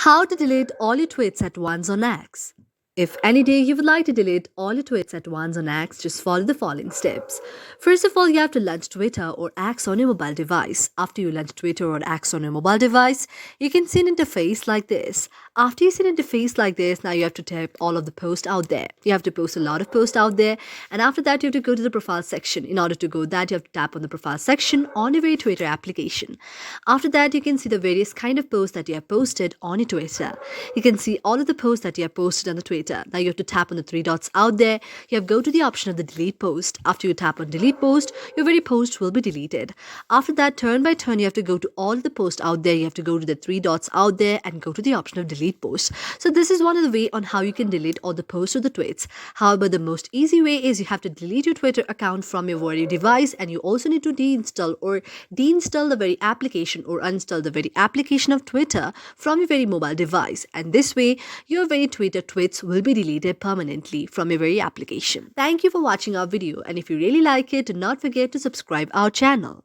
How to delete all your tweets at once on X. If any day you would like to delete all your tweets at once on X, just follow the following steps. First of all, you have to launch Twitter or X on your mobile device. After you launch Twitter or X on your mobile device, you can see an interface like this. After you see an interface like this, now you have to type all of the posts out there. You have to post a lot of posts out there, and after that, you have to go to the profile section. In order to go that, you have to tap on the profile section on your very Twitter application. After that, you can see the various kind of posts that you have posted on your Twitter. You can see all of the posts that you have posted on the Twitter. Now you have to tap on the three dots out there. You have go to the option of the delete post. After you tap on delete post, your very post will be deleted. After that, turn by turn, you have to go to all the posts out there. You have to go to the three dots out there and go to the option of delete post. So this is one of the way on how you can delete all the posts or the tweets. However, the most easy way is you have to delete your Twitter account from your very device, and you also need to deinstall the very application or uninstall the very application of Twitter from your very mobile device. And this way, your very Twitter tweets will be deleted permanently from your very application. Thank you for watching our video, and if you really like it, do not forget to subscribe our channel.